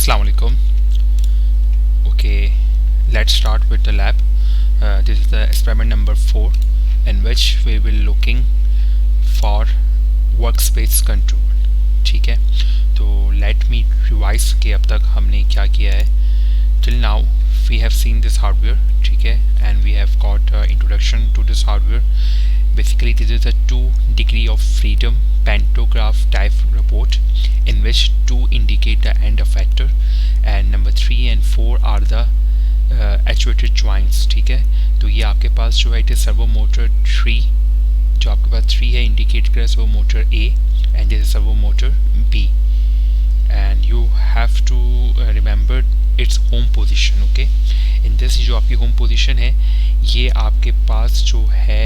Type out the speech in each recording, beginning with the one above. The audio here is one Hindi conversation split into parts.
Assalamu alaikum. Okay, let's start with the lab. This is the experiment number 4 in which we will looking for workspace control. ठीक है, तो let me revise कि अब तक हमने क्या किया है. Till now we have seen this hardware, ठीक है, and we have got introduction to this hardware. Basically this is a 2 degree of freedom pantograph type report in which 2 indicate the end effector and number 3 and 4 are the actuated joints. ठीक है, तो ये आपके पास जो है it is servo motor 3, जो आपके पास 3 है indicate कर servo motor A and this is servo motor B and you have to remember its home position. okay, in this जो आपकी home position है ये आपके पास जो है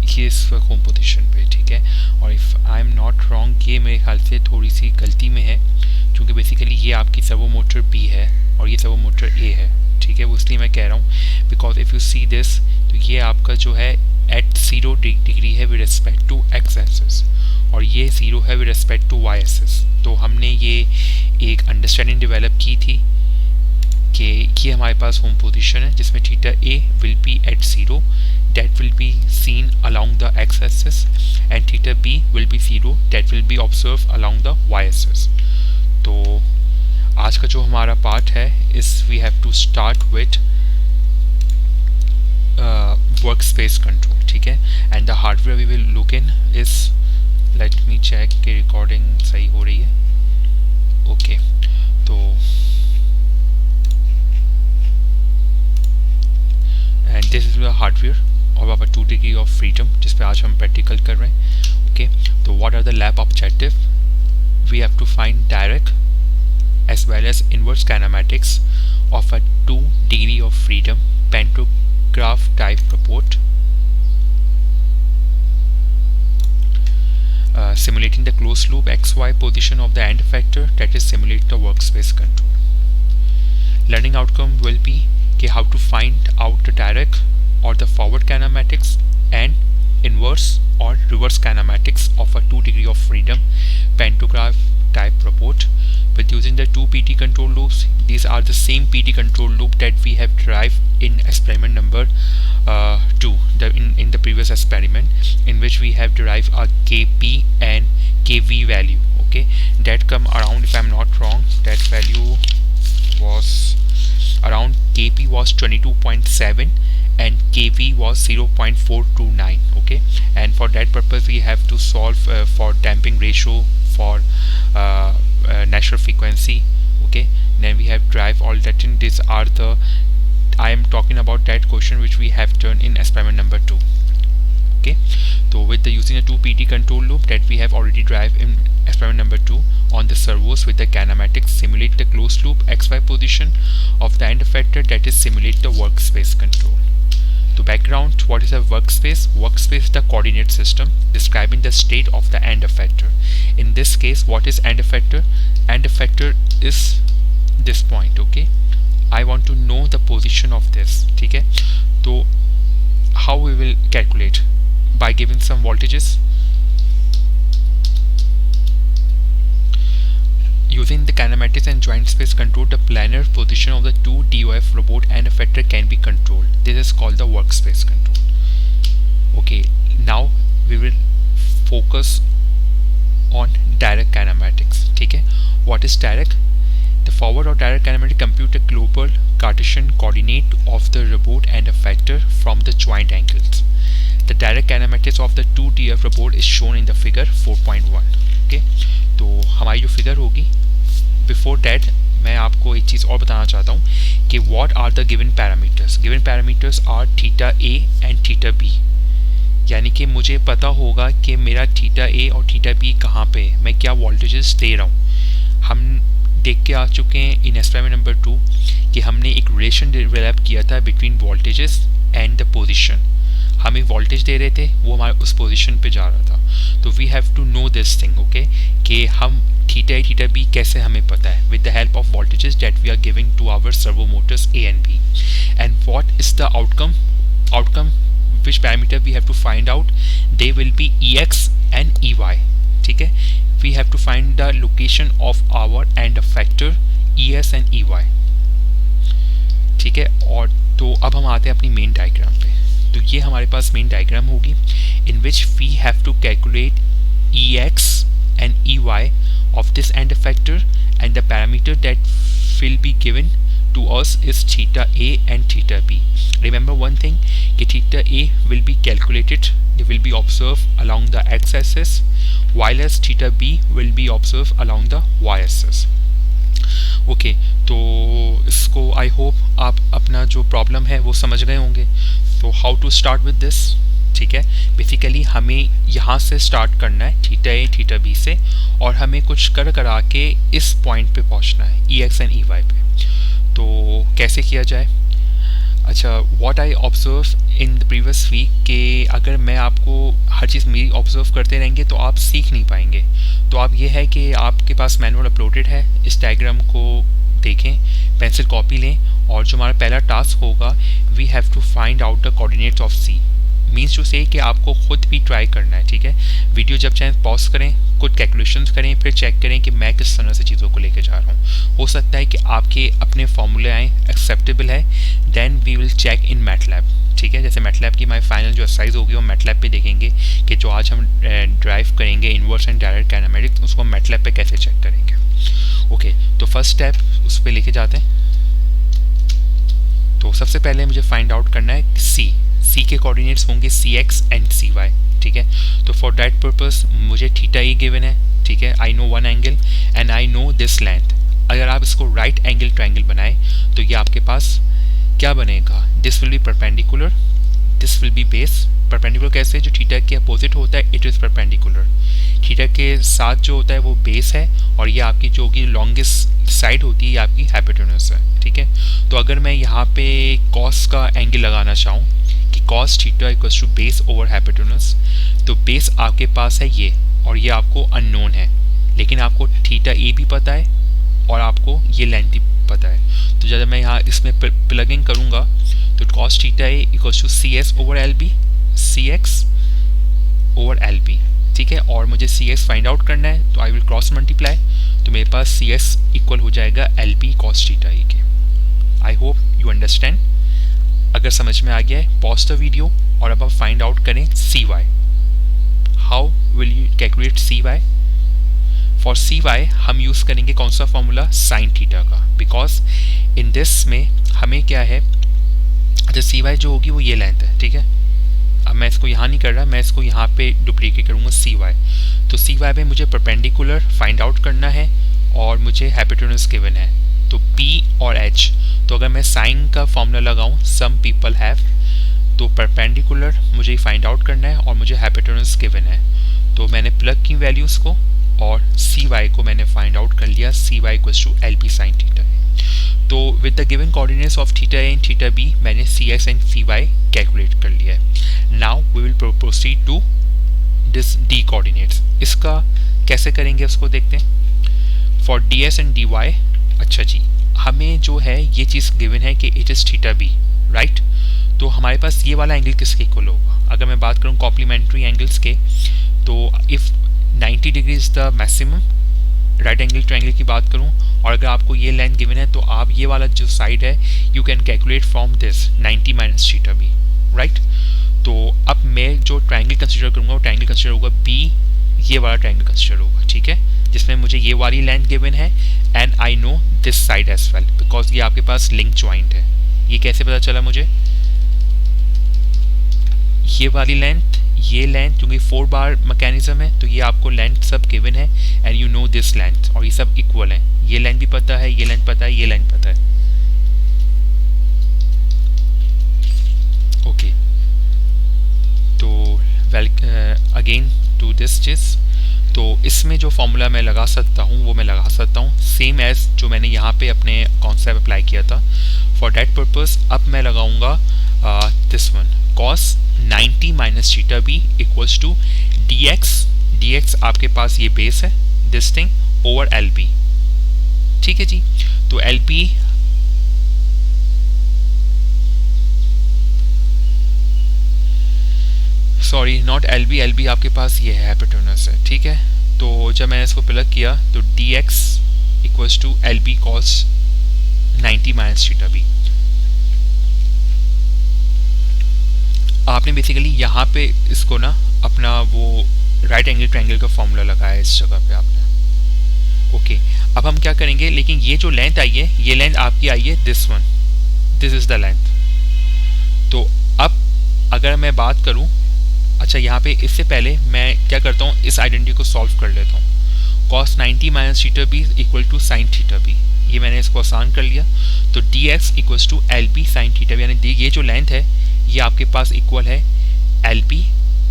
ये इस वक्त होम पोजीशन पे, ठीक है. और if I am not wrong ये मेरे ख्याल से थोड़ी सी गलती में है क्योंकि बेसिकली ये आपकी सर्वो मोटर बी है और ये सर्वो मोटर ए है, ठीक है. वो इसलिए मैं कह रहा हूँ because if you see this तो ये आपका जो है एट 0 डिग्री है with respect to x axis और ये 0 है with respect to y axis. तो हमने ये एक अंडरस्टैंडिंग डेवलप की थी कि ये हमारे पास होम पोजीशन है जिसमें theta A will be at 0 that will be seen along the x-axis and theta b will be 0 that will be observed along the y-axis. तो आज का जो हमारा पार्ट है is we have to start with workspace control, ठीक है. and the hardware we will look in is, let me check कि recording सही हो रही है. okay, तो and this is the hardware of our 2 degree of freedom जिस पे आज हम प्रैक्टिकल कर रहे हैं. ओके, तो what are the lab objective? We have to find direct as well as inverse kinematics of a 2 degree of freedom pantograph type report simulating the closed loop XY position of the end effector that is simulate the workspace control. Learning outcome will be how to find out the direct or the forward kinematics and inverse or reverse kinematics of a 2 degree of freedom pantograph type report with using the 2 PT control loops. These are the same PT control loop that we have derived in experiment number 2 in the previous experiment in which we have derived a Kp and Kv value. okay, that come around, if I am not wrong, that value was around Kp was 22.7 and Kv was 0.429. okay, and for that purpose we have to solve for damping ratio, for natural frequency. okay, then we have drive all that in. These are the, I am talking about that question which we have done in experiment number 2. okay, so with the using a 2 PT control loop that we have already drive in experiment number 2 on the servos with the kinematics simulate the closed loop XY position of the end effector that is simulate the workspace control. To background, what is a workspace? Workspace is the coordinate system describing the state of the end effector. In this case, what is end effector? End effector is this point. okay, I want to know the position of this. ठीक है, तो how we will calculate? By giving some voltages. Using the kinematics and joint space control, the planar position of the 2 DOF robot end effector can be controlled. This is called the workspace control. okay, now we will focus on direct kinematics. ठीक है, what is direct? The forward or direct kinematic compute the global Cartesian coordinate of the robot end effector from the joint angles. The direct kinematics of the 2 DOF robot is shown in the figure 4.1. okay, तो हमारी जो फिगर होगी, बिफोर डैट मैं आपको एक चीज़ और बताना चाहता हूँ कि what are the given parameters. Given parameters are theta A and theta B. यानी कि मुझे पता होगा कि मेरा थीटा ए और थीटा बी कहाँ पे है, मैं क्या वोल्टेजेस दे रहा हूँ. हम देख के आ चुके हैं इन एक्सपेरिमेंट नंबर 2 कि हमने एक रिलेशन डेवलप किया था between voltages and the position. हम एक वोल्टेज दे रहे थे, वो हमारे उस पोजीशन पे जा रहा था. तो we have to know this thing. Okay, कि हम थीटा ए थीटा बी कैसे हमें पता है with the help of voltages that we are giving to our servo motors A and B. And what is the outcome which parameter we have to find out? They will be Ex and Ey. ठीक है, we have to find the location of our end effector E S and E Y, ठीक है। और तो अब हम आते हैं अपनी मेन डायग्राम पे। तो ये हमारे पास मेन डायग्राम होगी in which we have to calculate E X and E Y of this end effector and the parameter that will be given to us is theta A and theta B. Remember one thing, कि theta A will be calculated, it will be observed along the x-axis, while as theta B will be observed along the y-axis. Okay तो इसको आई होप आप अपना जो प्रॉब्लम है वो समझ गए होंगे। तो how to start with this, ठीक है। बेसिकली हमें यहाँ से स्टार्ट करना है थीटा ए थीटा बी से, और हमें कुछ कर करा के इस पॉइंट पे पहुँचना है E X and E Y पे। तो कैसे किया जाए? अच्छा, what I observe in the previous week कि अगर मैं आपको हर चीज़ मेरी ऑब्जर्व करते रहेंगे तो आप सीख नहीं पाएंगे। तो आप ये है कि आपके पास मैनुअल अपलोडेड है, इस डायग्राम को देखें, पेंसिल कॉपी लें, और जो हमारा पहला टास्क होगा, we have to find out the coordinates of C. Means to say कि आपको खुद भी ट्राई करना है, ठीक है। वीडियो जब चाहे पॉज करें, कुछ कैलकुलेशंस करें, फिर चेक करें कि मैं किस तरह से चीज़ों को लेकर जा रहा हूँ। हो सकता है कि आपके अपने फॉर्मूले आएँ एक्सेप्टेबल है, then we will check in MATLAB, ठीक है। जैसे मैटलैब की हमारी फाइनल जो एक्सरसाइज होगी वो मैटलैब पे देखेंगे कि जो आज हम ड्राइव करेंगे इन्वर्स एंड डायरेक्ट काइनेमेटिक्स, उसको मैटलैब पे कैसे चेक करेंगे। ओके, तो फर्स्ट स्टेप उस पर लेके जाते हैं। तो सबसे पहले मुझे फाइंड आउट करना है सी के कोऑर्डिनेट्स होंगे सी एक्स एंड सी वाई, ठीक है। तो फॉर दैट पर्पस मुझे थीटा ए गिवन है, ठीक है। I know one angle and I know this length. अगर आप इसको राइट एंगल ट्रायंगल बनाएं तो ये आपके पास क्या बनेगा? This will be perpendicular, this will be base. Perpendicular कैसे? जो थीटा के अपोजिट होता है इट इज़ परपेंडिकुलर। थीटा के साथ जो होता है वो बेस है, और ये आपकी जो कि लॉन्गेस्ट साइड होती है ये आपकी हाइपोटेन्यूज है, ठीक है। तो अगर मैं यहाँ पे कॉस का एंगल लगाना चाहूँ कि cos theta equals to base over hypotenuse, तो बेस आपके पास है ये, और ये आपको अननोन है, लेकिन आपको थीटा ए भी पता है और आपको ये लेंथ भी पता है। तो जब मैं यहाँ इसमें प्लगिंग करूँगा तो cos theta A equals to C S over L B, C X over L B, ठीक है। और मुझे सी एक्स फाइंड आउट करना है, तो आई विल क्रॉस मल्टीप्लाई, तो मेरे पास सी एक्स इक्वल हो जाएगा एल बी कॉस थीटा ए के। I hope you understand. अगर समझ में आ गया है, पॉज द वीडियो और अब आप फाइंड आउट करें C Y. How will you calculate C Y? For C Y हम यूज़ करेंगे कौन सा फॉर्मूला? साइन थीटा का, बिकॉज इन दिस में हमें क्या है, अच्छा सी वाई जो होगी वो ये लेंथ है, ठीक है। अब मैं इसको यहाँ नहीं कर रहा, मैं इसको यहाँ पे डुप्लीकेट करूँगा सी वाई। तो सी वाई में मुझे परपेंडिकुलर फाइंड आउट करना है और मुझे हाइपोटेन्यूज गिवन है, तो पी और एच। तो अगर मैं साइन का फॉर्मूला लगाऊँ, सम पीपल हैव, तो परपेंडिकुलर मुझे फाइंड आउट करना है और मुझे हाइपोटेन्यूज गिवन है, तो मैंने प्लग की वैल्यूज़ को और सी वाई को मैंने फाइंड आउट कर लिया, C Y equals to L B sine theta. तो with the given coordinates of theta A and theta B मैंने C X and C Y calculate कर लिया है। Now we will proceed to this D coordinates. इसका कैसे करेंगे उसको देखते हैं। For D S and D Y, अच्छा जी, हमें जो है ये चीज़ गिवन है कि it is theta B, right. तो हमारे पास ये वाला एंगल किसके इक्वल होगा? अगर मैं बात करूँ कॉम्प्लीमेंट्री एंगल्स के, तो if 90 degree is the maximum right angle triangle की बात करूं, और अगर आपको ये लेंथ गिवन है तो आप ये वाला जो साइड है you can calculate from this 90 minus theta B, right. तो अब मैं जो ट्रायंगल कंसीडर करूंगा वो ट्रायंगल कंसीडर होगा बी, ये वाला ट्रायंगल कंसीडर होगा, ठीक है, जिसमें मुझे ये वाली लेंथ गिवन है and I know this side as well, because ये आपके पास लिंक ज्वाइंट है। ये कैसे पता चला मुझे? ये वाली लेंथ, ये लेंथ, क्योंकि 4 बार मैकेनिज्म है तो ये आपको लेंथ सब गिवन है and you know this length, और ये सब इक्वल है। ये लेंथ भी पता है, ये लेंथ पता है, ये लेंथ पता है, ओके। तो वेल अगेन टू दिस चीज़, तो इसमें जो फॉर्मूला मैं लगा सकता हूँ वो मैं लगा सकता हूँ सेम एज जो मैंने यहाँ पे अपने कॉन्सेप्ट अप्लाई किया था। फॉर दैट पर्पस अब मैं लगाऊंगा this one, cos 90 minus theta B equals to D X आपके पास ये बेस है, this thing over L B, ठीक है जी। तो L B sorry not L B आपके पास ये है हाइपोटेन्यूज है, ठीक है। तो जब मैंने इसको प्लग किया तो D X equals equals to L B cos 90 minus theta B. आपने बेसिकली यहाँ पे इसको ना अपना वो राइट एंगल ट्रायंगल का फॉर्मूला लगाया इस जगह पे आपने। ओके, अब हम क्या करेंगे, लेकिन ये जो लेंथ आई है, ये लेंथ आपकी आई है this one, this is the length. तो अब अगर मैं बात करूं, अच्छा यहाँ पे इससे पहले मैं क्या करता हूँ, इस आइडेंटिटी को सॉल्व कर लेता हूँ। cos 90 minus theta B equal to sine theta B, ये मैंने इसको आसान कर लिया। तो dx equals to L B sine theta B, यानी ये जो लेंथ है ये आपके पास इक्वल है L B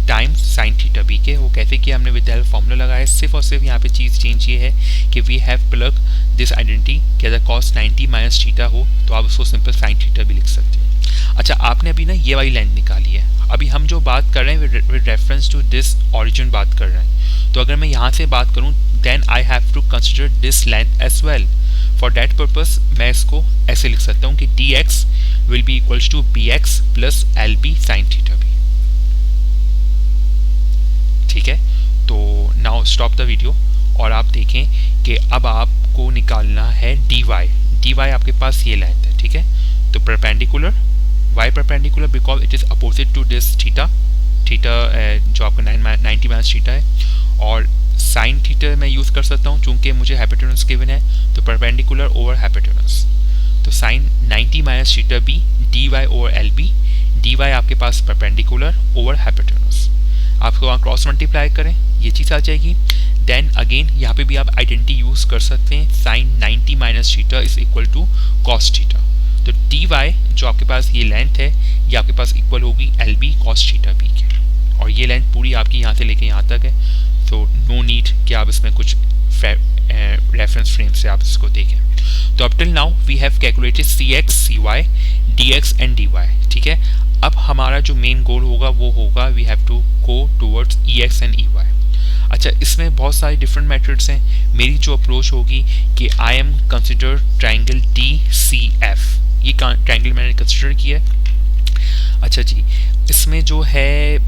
times sine theta B के। वो कैसे किया, हमने विद द हेल्प फॉर्मूला लगाया। सिर्फ और सिर्फ यहाँ पे चीज़ चेंज ये है कि we have plug this identity कि अगर cos 90 माइनस थीटा हो तो आप उसको सिंपल साइन थीटा भी लिख सकते हो। अच्छा, आपने अभी ना ये वाली लेंथ निकाली है। अभी हम जो बात कर रहे हैं with reference to this origin बात कर रहे हैं। तो अगर मैं यहाँ से बात करूँ then I have to consider this length as well. For that purpose मैं इसको ऐसे लिख सकता हूँ कि dx will be equals to bx plus L B sine theta B. ठीक है, तो नाउ स्टॉप द वीडियो और आप देखें कि अब आपको निकालना है dy। dy आपके पास ये लेंथ है, ठीक है। तो perpendicular, y perpendicular because it is opposite to this theta, theta जो आपका 90 माइनस थीटा है। और साइन थीटा मैं यूज़ कर सकता हूँ चूंकि मुझे हाइपोटेनस गिवन है, तो परपेंडिकुलर ओवर हाइपोटेनस। तो sine 90 minus theta B dy over L B. dy आपके पास परपेंडिकुलर ओवर हाइपोटेनस, आपको वहाँ क्रॉस मल्टीप्लाई करें, ये चीज़ आ जाएगी। देन अगेन यहाँ पे भी आप आइडेंटिटी यूज़ कर सकते हैं, sine 90 minus theta is equal to cos theta. तो dy जो आपके पास ये लेंथ है ये आपके पास इक्वल होगी L B cos theta B के, और ये लेंथ पूरी आपकी यहाँ से लेके यहाँ तक है। तो नो नीड कि आप इसमें कुछ रेफरेंस फ्रेम से आप इसको देखें। तो up till now we have calculated C X C Y D X and D Y, ठीक है। अब हमारा जो मेन गोल होगा वो होगा we have to go towards E X and E Y. अच्छा, इसमें बहुत सारे डिफरेंट मेथड्स हैं। मेरी जो अप्रोच होगी कि I am consider triangle D C F, ये ट्राइंगल मैंने कंसिडर किया है। अच्छा जी, इसमें जो है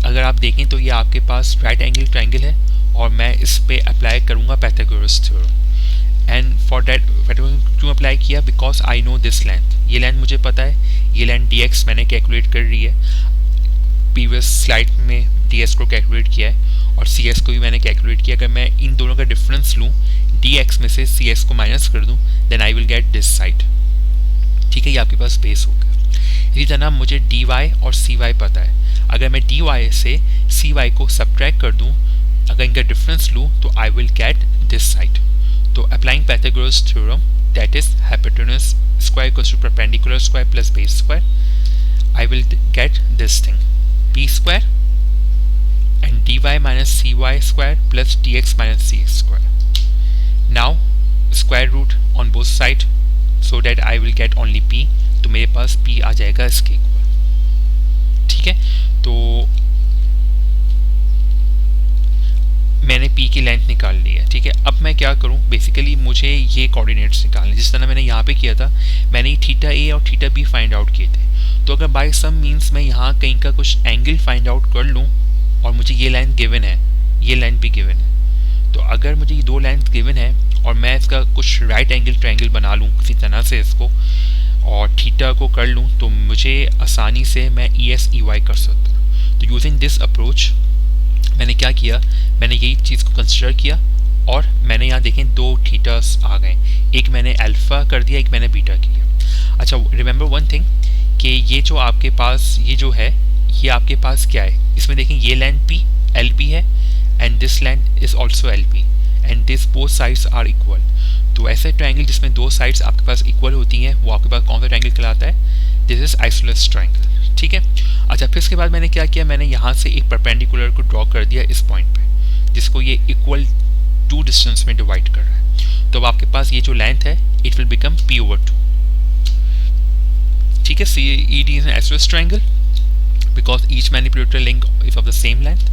अगर आप देखें तो ये आपके पास राइट एंगल ट्राइंगल है और मैं इस पे अप्लाई करूँगा Pythagoras theorem. And for that क्यों अप्लाई किया, because I know this length, ये लेंथ मुझे पता है, ये लेंथ dx मैंने कैलकुलेट कर रही है, प्रीवियस स्लाइड में ds को कैलकुलेट किया है और cs को भी मैंने कैलकुलेट किया। अगर मैं इन दोनों का डिफरेंस लूँ, dx में से cs को माइनस कर दूँ, then I will get this side, ठीक है। ये आपके पास बेस होगा। इसी तरह मुझे dy और cy पता है, अगर मैं dy से cy को सब्ट्रैक्ट कर दूँ, अगर इनका डिफरेंस लूँ तो I will get this side. तो applying Pythagoras theorem that is hypotenuse square equals to perpendicular square plus base square, I will get this thing b square and dy minus cy square plus dx minus cx square. Now square root on both sides so that I will get only p, तो मेरे पास p आ जाएगा इसके इक्वल, ठीक है। तो मैंने p की लेंथ निकाल ली है, ठीक है। अब मैं क्या करूं, बेसिकली मुझे ये कोऑर्डिनेट्स निकालने, जिस तरह मैंने यहाँ पे किया था, मैंने थीटा a और थीटा b फाइंड आउट किए थे। तो अगर बाय सम मीन्स मैं यहाँ कहीं का कुछ एंगल फाइंड आउट कर लूँ और मुझे ये लेंथ गिवन है, ये लेंथ भी गिवन है, तो अगर मुझे ये दो लेंथ गिवन है और मैं इसका कुछ राइट एंगल ट्रायंगल बना लूँ किसी तरह से इसको और थीटा को कर लूँ, तो मुझे आसानी से मैं ई एस ई वाई कर सकता हूँ। तो यूजिंग दिस अप्रोच मैंने क्या किया, मैंने यही चीज़ को कंसिडर किया और मैंने यहाँ देखें दो थीटास आ गए, एक मैंने अल्फ़ा कर दिया, एक मैंने बीटा किया। अच्छा, रिमेंबर वन थिंग कि ये जो आपके पास ये जो है ये आपके पास क्या है, इसमें देखें ये लेंथ भी एल बी है and this length is also L B and this both sides are equal. तो ऐसे ट्रायंगल जिसमें दो साइड्स आपके पास इक्वल होती हैं वो आपके पास कौन सा ट्रायंगल कहलाता है, दिस इज आइसोसेलेस ट्रायंगल, ठीक है। अच्छा, फिर इसके बाद मैंने क्या किया, मैंने यहाँ से एक परपेंडिकुलर को ड्रॉ कर दिया इस पॉइंट पे, जिसको ये इक्वल टू डिस्टेंस में डिवाइड कर रहा है। तो अब आपके पास ये जो लेंथ है it will become p over 2, ठीक है। CED is an isosceles triangle because each manipulator link is of the same length.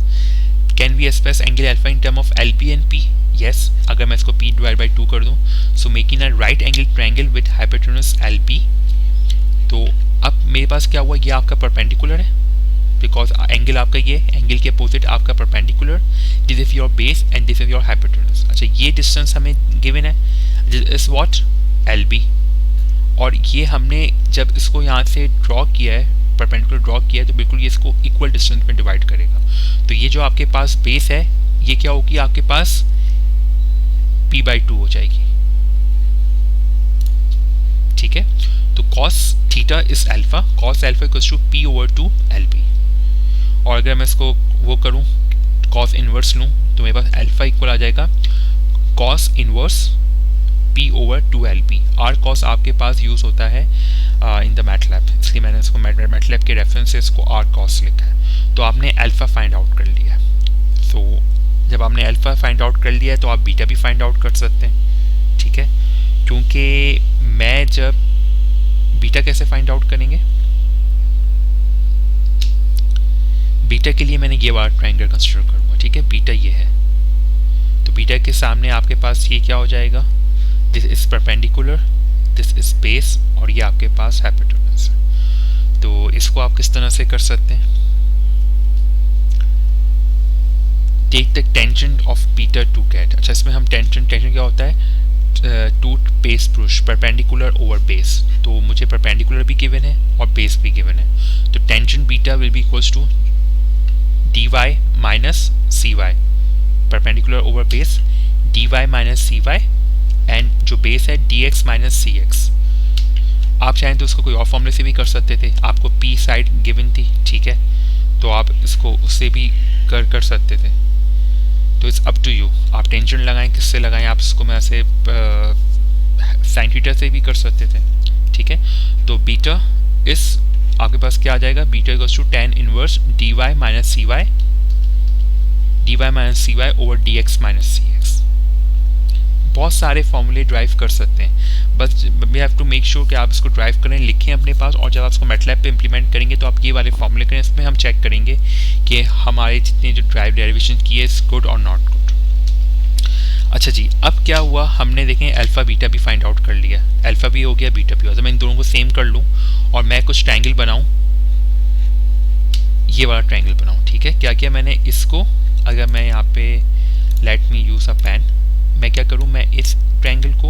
Can we express angle alpha in term of LP and P? Yes. अगर मैं इसको P divided by 2 कर दूं, so making a right angle triangle with hypotenuse LP. तो अब मेरे पास क्या हुआ, ये आपका परपेंडिकुलर है, बिकॉज एंगल आपका ये एंगल के अपोजिट आपका perpendicular, this is your base and this is your hypotenuse. अच्छा, ये डिस्टेंस हमें गिवन है, दिस इज व्हाट LB, और ये हमने जब इसको यहाँ से ड्रॉ किया है, परपेंडिकुलर ड्रॉ किया है, तो बिल्कुल ये इसको इक्वल डिस्टेंस में डिवाइड करेगा। तो ये जो आपके पास बेस है ये क्या होगी आपके पास P/2 हो जाएगी, ठीक है। तो cos theta is alpha, cos alpha equals to P/2 LB। और अगर मैं इसको वो करूं cos इनवर्स लूं तो मेरे पास अल्फा इक्वल आ जाएगा cos inverse P/2 LB। Or cos आपके पास यूज होता है इन द मैटलैब, इसलिए मैंने इसको मैटलैब के रेफरेंस से इसको आर cos लिखा है। तो आपने अल्फा फाइंड आउट कर लिया है। तो जब आपने अल्फा फाइंड आउट कर लिया है तो आप बीटा भी फाइंड आउट कर सकते हैं, ठीक है। क्योंकि मैं जब बीटा कैसे फाइंड आउट करेंगे, बीटा के लिए मैंने ये वाला ट्रायंगल कंसीडर करूंगा, ठीक है। बीटा ये है, तो बीटा के सामने आपके पास ये क्या हो जाएगा, this is perpendicular, this is base, और ये आपके पास हाइपोटेनस है। तो इसको आप किस तरह से कर सकते हैं, take the tangent of beta to get. अच्छा, इसमें हम टेंजेंट क्या होता है, to base push, perpendicular over base. तो मुझे परपेंडिकुलर भी गिवन है और बेस भी गिवन है, तो tangent beta will be equals to dy minus cy, perpendicular over base dy minus cy, and जो बेस है dx माइनस cx। आप चाहें तो उसको कोई और फॉर्मूले से भी कर सकते थे, आपको p साइड गिवन थी, ठीक है, तो आप इसको उससे भी कर सकते थे। तो इट्स अप टू यू, आप टेंजेंट लगाएं किससे लगाएं, आप इसको मैं ऐसे साइन थीटा से भी कर सकते थे, ठीक है। तो बीटा इस आपके पास क्या आ जाएगा, beta equals to tan inverse dy minus cy over dx minus cx। बहुत सारे फॉर्मूले ड्राइव कर सकते हैं, बस we have to make sure कि आप इसको ड्राइव करें, लिखें अपने पास, और जब आप इसको मैटलैब पे इम्प्लीमेंट करेंगे तो आप ये वाले फॉर्मूले करें। इसमें हम चेक करेंगे कि हमारे जितने जो ड्राइव डेरिवेशन किए इज गुड और नॉट गुड। अच्छा जी, अब क्या हुआ, हमने देखें अल्फा बीटा भी फाइंड आउट कर लिया, अल्फा भी हो गया बीटा भी हो गया। मैं इन दोनों को सेम कर लूँ और मैं कुछ ट्रायंगल बनाऊँ, ये वाला ट्रायंगल बनाऊँ, ठीक है। क्या किया मैंने, इसको अगर मैं यहाँ पे let me use a pen, मैं क्या करूं, मैं इस ट्रायंगल को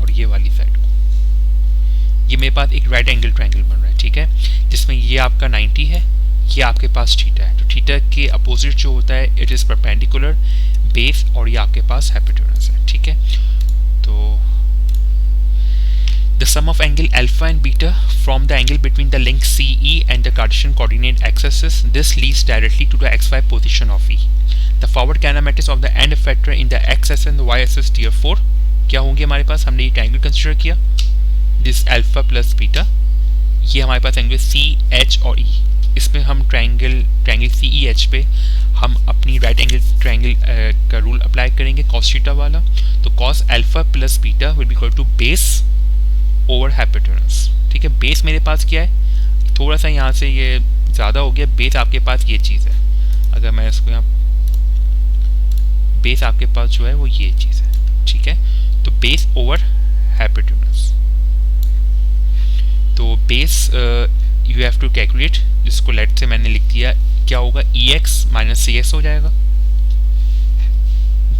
और ये वाली साइड को, ये मेरे पास एक राइट एंगल ट्रायंगल बन रहा है, ठीक है, जिसमें ये आपका 90 है, ये आपके पास थीटा है। तो थीटा के अपोजिट जो होता है इट इज परपेंडिकुलर, बेस, और ये आपके पास हाइपोटेनस है, ठीक है। तो the sum of angle alpha and beta from the angle between the length CE and the Cartesian coordinate axes, this leads directly to the xy position of E. The forward kinematics of the end effector in the x-axis and the y-axis therefore क्या होंगे हमारे पास, हमने ये ट्रायंगल कंसीडर किया, दिस अल्फा प्लस बीटा, ये हमारे पास एंगल सी एच और ई, इसमें हम ट्रायंगल सी ई एच पे हम अपनी राइट एंगल ट्रायंगल का रूल अप्लाई करेंगे cos थीटा वाला। तो cos alpha plus beta will be equal to base over hypotenuse, ठीक है। बेस मेरे पास क्या है, थोड़ा सा यहाँ से ये ज़्यादा हो गया, बेस आपके पास ये चीज़ है, अगर मैं इसको यहाँ, बेस आपके पास जो है वो ये चीज़ है, ठीक है। तो बेस ओवर हाइपोटेनस, तो base you have to calculate, जिसको लेट से मैंने लिख दिया, क्या होगा, EX माइनस CS हो जाएगा।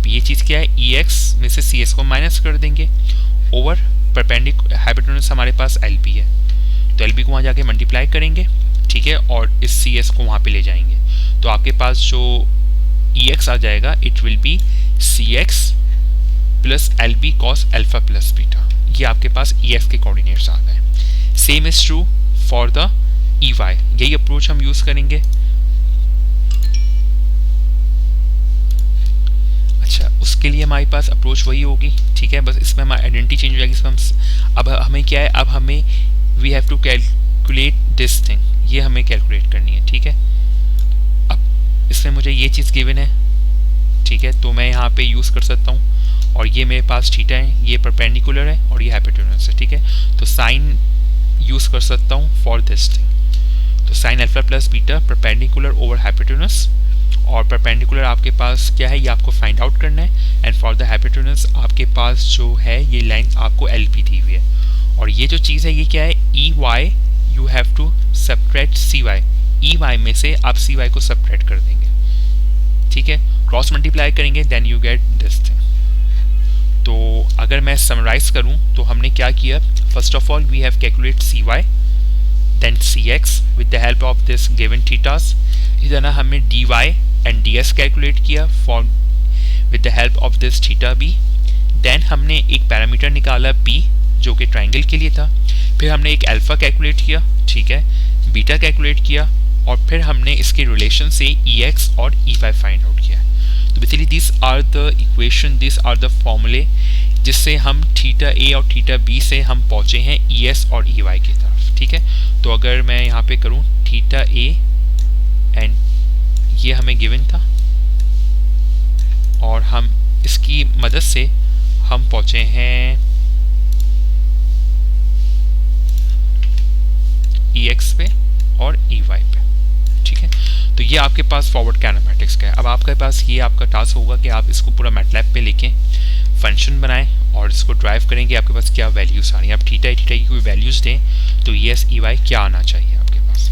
ये चीज़ क्या है, EX में से CS को माइनस कर देंगे, ओवर परपेंडिकुलर हाइपोटेनस हमारे पास LB है, तो LB को वहाँ जाके मल्टीप्लाई करेंगे, ठीक है, और इस CS को वहाँ पे ले जाएंगे, तो आपके पास जो EX आ जाएगा it will be CX plus LB cos alpha plus beta, ये आपके पास EX के कोऑर्डिनेट्स आ गए। Same is true for the EY, यही अप्रोच हम यूज करेंगे। अच्छा, उसके लिए हमारे पास अप्रोच वही होगी, ठीक है, बस इसमें हमारी आइडेंटिटी चेंज हो जाएगी। इसमें हम अब हमें क्या है, अब हमें we have to calculate this thing, ये हमें कैलकुलेट करनी है, ठीक है। अब इसमें मुझे ये चीज़ गिवन है, ठीक है, तो मैं यहाँ पे यूज़ कर सकता हूँ, और ये मेरे पास थीटा है, ये परपेंडिकुलर है और ये हाइपोटेनस है, ठीक है। तो साइन यूज़ कर सकता हूँ फॉर दिस थिंग, तो sine alpha plus beta perpendicular over hypotenuse, और परपेंडिकुलर आपके पास क्या है, ये आपको फाइंड आउट करना है, एंड फॉर द हाइपोटेनस आपके पास जो है ये लाइन आपको LP दी हुई है, और ये जो चीज़ है ये क्या है, E Y you have to subtract C Y, E Y में से आप सी वाई को सब्ट्रैक्ट कर देंगे, ठीक है, क्रॉस मल्टीप्लाई करेंगे, then you get this thing. तो अगर मैं समराइज करूं तो हमने क्या किया, first of all we have calculate C Y then C X with the help of this given thetas. इसी तरह हमने D Y and D S calculate किया for with the help of this theta B. Then हमने एक पैरामीटर निकाला पी जो कि ट्राइंगल के लिए था, फिर हमने एक अल्फा कैलकुलेट किया, ठीक है, बीटा कैलकुलेट किया, और फिर हमने इसके रिलेशन से ई एक्स और ई वाई फाइंड आउट किया। तो basically this are the equation, this are the फॉर्मूले जिससे हम थीटा ए और थीटा बी से हम पहुँचे हैं ई एस और ई वाई की तरफ, ठीक है। तो अगर मैं यहाँ पे करूँ थीटा ए एंड ये हमें गिवन था और हम इसकी मदद से हम पहुँचे हैं ई एक्स पे और ई वाई पे, ठीक है। तो ये आपके पास फॉरवर्ड काइनेमैटिक्स का है। अब आपके पास ये आपका टास्क होगा कि आप इसको पूरा मैटलैब पे लेके फंक्शन बनाएं और इसको ड्राइव करेंगे, आपके पास क्या वैल्यूज आ रही हैं। आप थीटा की कोई वैल्यूज दें तो ई एस ई वाई क्या आना चाहिए आपके पास।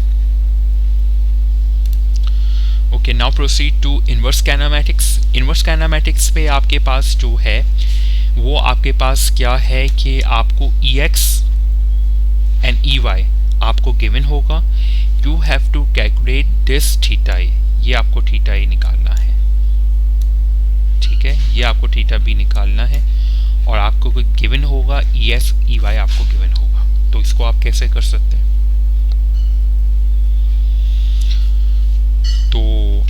Okay, now proceed to inverse kinematics. Inverse kinematics पे आपके पास जो है वो आपके पास क्या है कि आपको E X and E Y आपको गिवन होगा, you have to calculate this theta A, ये आपको थीटा ए निकालना है, ठीक है, ये आपको थीटा बी निकालना है, और आपको कोई गिवन होगा ई एस ई वाई आपको गिवन होगा। तो इसको आप कैसे कर सकते हैं, तो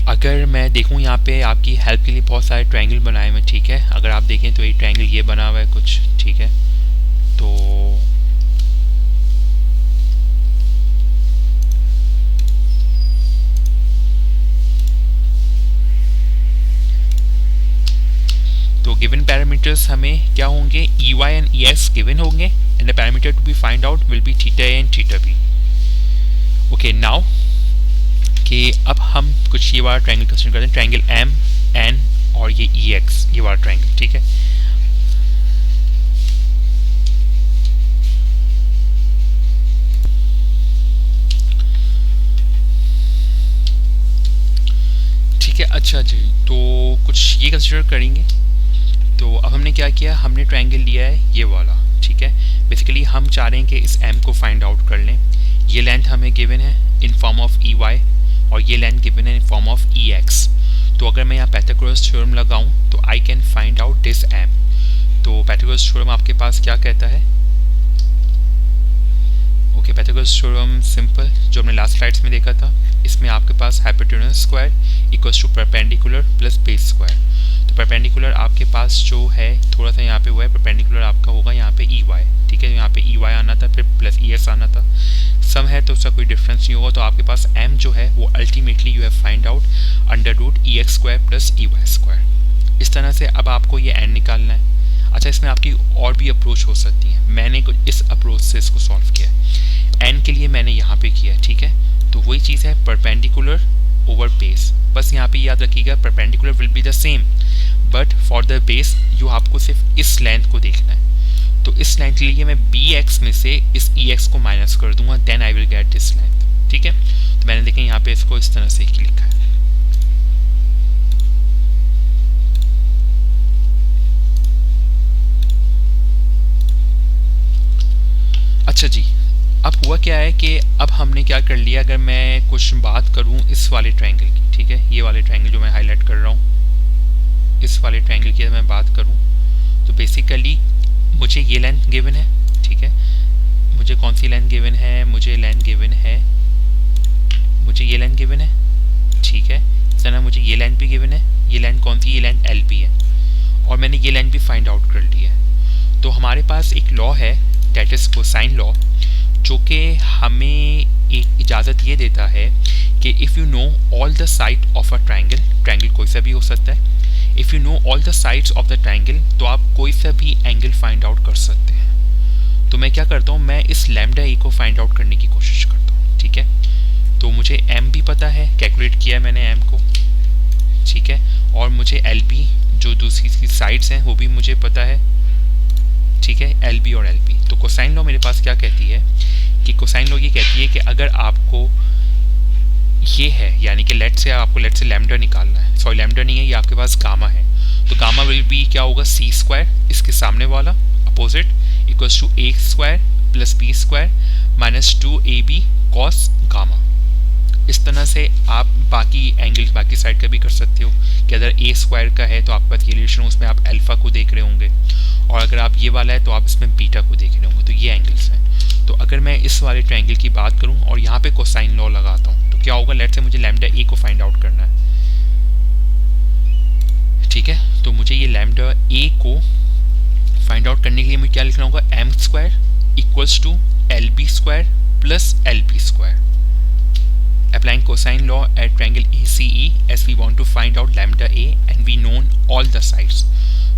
अगर मैं देखूं यहाँ पे आपकी हेल्प के लिए बहुत सारे ट्रायंगल बनाए हुए, ठीक है। अगर आप देखें तो ये ट्रायंगल ये बना हुआ है कुछ, ठीक है। तो गिवन पैरामीटर्स हमें क्या होंगे, E Y and E X given होंगे and the parameter to be find out will be theta A and theta B. Okay, now कि अब हम कुछ ये वाला ट्रायंगल कंसीडर करते हैं, ट्रायंगल एम एन और ये ई एक्स, ये वाला ट्रायंगल, ठीक है। ठीक है, अच्छा जी, तो कुछ ये कंसीडर करेंगे। तो अब हमने क्या किया, हमने ट्रायंगल लिया है ये वाला, ठीक है। बेसिकली हम चाह रहे हैं कि इस m को फाइंड आउट कर लें। ये लेंथ हमें गिवन है in form of E Y और ये लेंथ गिवन है in form of E X. तो अगर मैं यहाँ पाइथागोरस थ्योरम लगाऊं तो I can find out this m। तो पाइथागोरस थ्योरम आपके पास क्या कहता है, ओके, पाइथागोरस थ्योरम सिंपल जो हमने लास्ट स्लाइड्स में देखा था, इसमें आपके पास hypotenuse square equals to perpendicular plus base square. तो परपेंडिकुलर आपके पास जो है थोड़ा सा यहाँ पे हुआ है, परपेंडिकुलर आपका होगा यहाँ पे ई वाई, ठीक है। यहाँ पे ई वाई आना था, फिर प्लस ई एक्स आना था, सम है तो उसका कोई डिफरेंस नहीं होगा। तो आपके पास m जो है वो ultimately you have find out under root E X square plus E Y square. इस तरह से अब आपको ये n निकालना है। अच्छा, इसमें आपकी और भी अप्रोच हो सकती है, मैंने इस अप्रोच से इसको सॉल्व किया है। n के लिए मैंने यहाँ पे किया, ठीक है। तो वही चीज़ है परपेंडिकुलर ओवर बेस, बस यहाँ पे याद रखिएगा perpendicular will be the same but for the base you आपको सिर्फ इस लेंथ को देखना है। तो इस लेंथ के लिए मैं बी एक्स में से इस ई एक्स को माइनस कर दूंगा, then I will get this length, ठीक है। तो मैंने देखें यहाँ पे इसको इस तरह से लिखा है। अच्छा जी, अब हुआ क्या है कि अब हमने क्या कर लिया, अगर मैं कुछ बात करूं इस वाले ट्रायंगल की, ठीक है, ये वाले ट्रायंगल जो मैं हाईलाइट कर रहा हूं, इस वाले ट्रायंगल की मैं बात करूं तो बेसिकली मुझे ये लेंथ गिवन है, ठीक है। मुझे कौन सी लेंथ गिवन है, मुझे लेंथ गिवन है, मुझे ये लेंथ गिवन है, ठीक है। इस तरह मुझे ये लेंथ भी गिवन है, ये लेंथ कौन सी, ये लेंथ एल पी है, और मैंने ये लेंथ भी फाइंड आउट कर ली है। तो हमारे पास एक लॉ है दैट इज कोसाइन लॉ, जो कि हमें एक इजाज़त ये देता है कि if you know all the side of a triangle, triangle कोई सा भी हो सकता है, if you know all the sides of the triangle तो आप कोई सा भी एंगल फाइंड आउट कर सकते हैं। तो मैं क्या करता हूँ, मैं इस लैम्डा ए को फाइंड आउट करने की कोशिश करता हूँ, ठीक है। तो मुझे एम भी पता है, कैलकुलेट किया है मैंने एम को, ठीक है, और मुझे एल बी जो दूसरी साइड्स हैं वो भी मुझे पता है, ठीक है, एल बी और एल पी। तो कोसाइन लॉ मेरे पास क्या कहती है कि कोसाइन लॉ ये कहती है कि अगर आपको ये है, यानी कि लेट से आपको लेट से लैम्डा निकालना है, सॉरी लैम्डा नहीं है, ये आपके पास गामा है, तो गामा विल बी क्या होगा, सी स्क्वायर, इसके सामने वाला opposite, equals to A square plus B square minus 2ab cos gamma. इस तरह से आप बाकी एंगल्स बाकी साइड का भी कर सकते हो कि अगर ए स्क्वायर का है तो आपके पास ये रिलेशन, उसमें आप अल्फा को देख रहे होंगे, और अगर आप ये वाला है तो आप इसमें बीटा को देख रहे होंगे। तो ये एंगल्स हैं। तो अगर मैं इस वाले ट्रायंगल की बात करूं और यहाँ पे कोसाइन लॉ लगाता हूँ तो क्या होगा, लेट से मुझे लैम्डा ए को फाइंड आउट करना है, ठीक है। तो मुझे ये लैम्डा ए को फाइंड आउट करने के लिए मुझे क्या लिखना होगा, M square equals to L B square plus L B square, applying cosine law at triangle ACE as we want to find out lambda a and we known all the sides.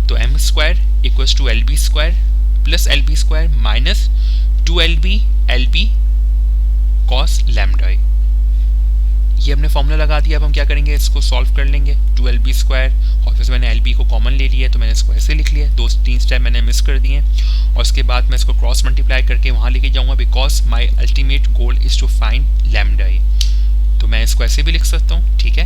तो m square equals to lb square plus lb square minus 2lb lb cos lambda a। ये हमने फॉर्मूला लगा दिया। अब हम क्या करेंगे, इसको सॉल्व कर लेंगे। 2lb स्क्वायर और फिर मैंने lb को कॉमन ले लिया तो मैंने इसको ऐसे लिख लिया, 2-3 स्टेप मैंने मिस कर दिए, और उसके बाद मैं इसको क्रॉस मल्टीप्लाई करके वहाँ लेके जाऊँगा, because my ultimate goal is to find lambda A. तो मैं इसको ऐसे भी लिख सकता हूँ, ठीक है।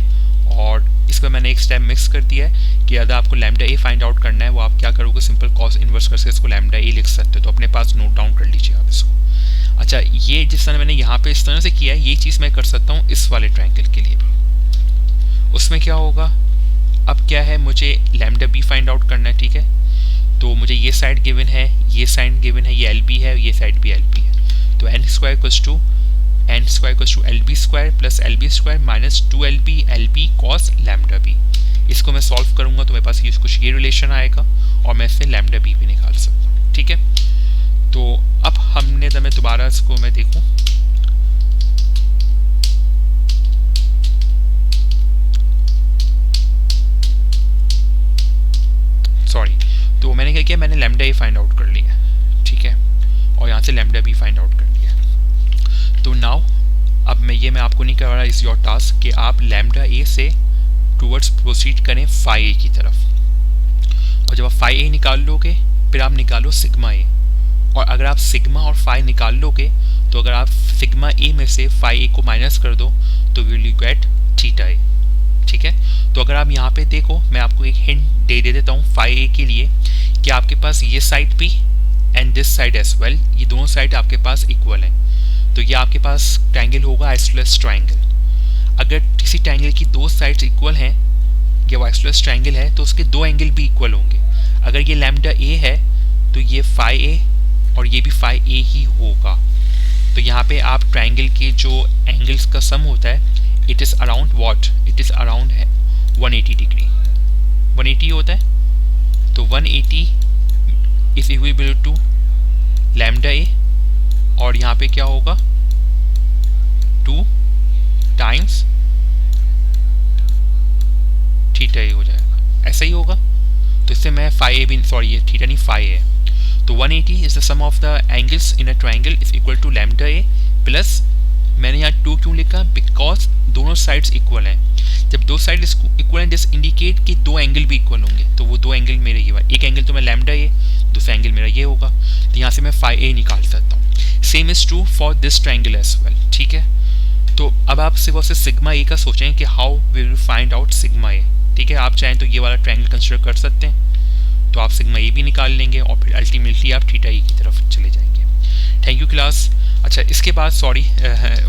और इसको मैंने एक स्टेप मिक्स कर दिया है कि अगर आपको लैम्डा ए फाइंड आउट करना है वो आप क्या करोगे, सिंपल कॉस इन्वर्स करके इसको लैम्डा ए लिख सकते हो। तो अपने पास नोट डाउन कर लीजिए आप इसको। अच्छा, ये जिस तरह मैंने यहाँ पे इस तरह से किया है, ये चीज़ मैं कर सकता हूँ इस वाले ट्रायंगल के लिए भी। उसमें क्या होगा, अब क्या है, मुझे लैम्डा बी फाइंड आउट करना है, ठीक है। तो मुझे ये साइड गिवन है, ये साइड गिवन है, ये एल बी है, ये साइड भी एल बी है। तो N square equals to N square equals to L B square plus L B square minus 2lb lb cos lambda B. इसको मैं सॉल्व करूँगा तो मेरे पास ये कुछ ये रिलेशन आएगा और मैं इससे लैम्डा बी भी निकाल सकता हूँ, ठीक है। तो अब हमने जब मैं दोबारा इसको मैं देखूँ, सॉरी, तो मैंने क्या किया, मैंने लैम्डा ए फाइंड आउट कर लिया, ठीक है, और यहाँ से लैम्डा बी फाइंड आउट कर लिया। तो नाउ अब मैं आपको नहीं करवा रहा, इज योर टास्क कि आप लैम्डा ए से टूवर्ड्स प्रोसीड करें फाई ए की तरफ, और जब आप फाई ए निकाल लोगे फिर आप निकालो सिग्मा ए, और अगर आप सिग्मा और फाई निकाल लोगे तो अगर आप सिग्मा ए में से फाई ए को माइनस कर दो तो विल यू गेट थीटा ए, ठीक है। तो अगर आप यहाँ पे देखो, मैं आपको एक हिंट दे देता हूँ फाई ए के लिए कि आपके पास ये साइड भी and this side as well, ये दोनों साइड आपके पास इक्वल हैं। तो ये आपके पास ट्रायंगल होगा आइसोसेलेस ट्रायंगल। अगर किसी ट्रायंगल की दो साइड्स इक्वल हैं, ये आइसोसेलेस ट्रायंगल है, तो उसके दो एंगल भी इक्वल होंगे। अगर ये लैम्डा ए है तो ये फाई ए और ये भी फाई ए ही होगा। तो यहाँ पे आप ट्रायंगल के जो एंगल्स का सम होता है, it is around what, it is around 180 degree, 180 होता है। तो 180 इज इक्वल टू लैम्डा ए, और यहाँ पे क्या होगा 2 टाइम्स थीटा ए हो जाएगा, ऐसा ही होगा। तो इससे मैं फाई ए भी, सॉरी ये थीटा नहीं फाई ए। तो 180 is the sum of the angles in a triangle is equal to lambda A plus, मैंने यहाँ 2 क्यों लिखा, बिकॉज दोनों साइड्स इक्वल हैं। जब दो साइड इक्वल हैं दिस इंडिकेट कि दो एंगल भी इक्वल होंगे, तो वो दो एंगल मेरे ये, एक एंगल तो मैं लैम्डा ए, दूसरा एंगल मेरा ये होगा। तो यहाँ से मैं फाई ए निकाल सकता हूँ। Same is true for this triangle as well, ठीक है। तो अब आप सिर्फ और सिर्फ सिग्मा ए का सोचें कि how will you find out sigma A, ठीक है। आप चाहें तो ये वाला ट्रायंगल कंसिडर कर सकते हैं, तो आप सिग्मा ए भी निकाल लेंगे और फिर अल्टीमेटली आप थीटा ए की तरफ चले जाएंगे। Thank you class. अच्छा, इसके बाद सॉरी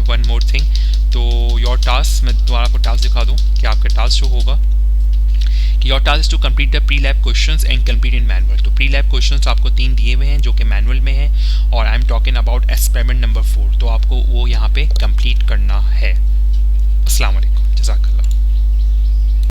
वन मोर थिंग, तो योर टास्क, मैं दोबारा आपको टास्क दिखा दूँ कि आपका टास्क जो होगा कि your task to complete the pre lab questions and complete in manual. तो प्री लैब क्वेश्चंस आपको 3 दिए हुए हैं जो कि मैनुअल में है, और I am talking about experiment number 4, तो आपको वो यहाँ पे कंप्लीट करना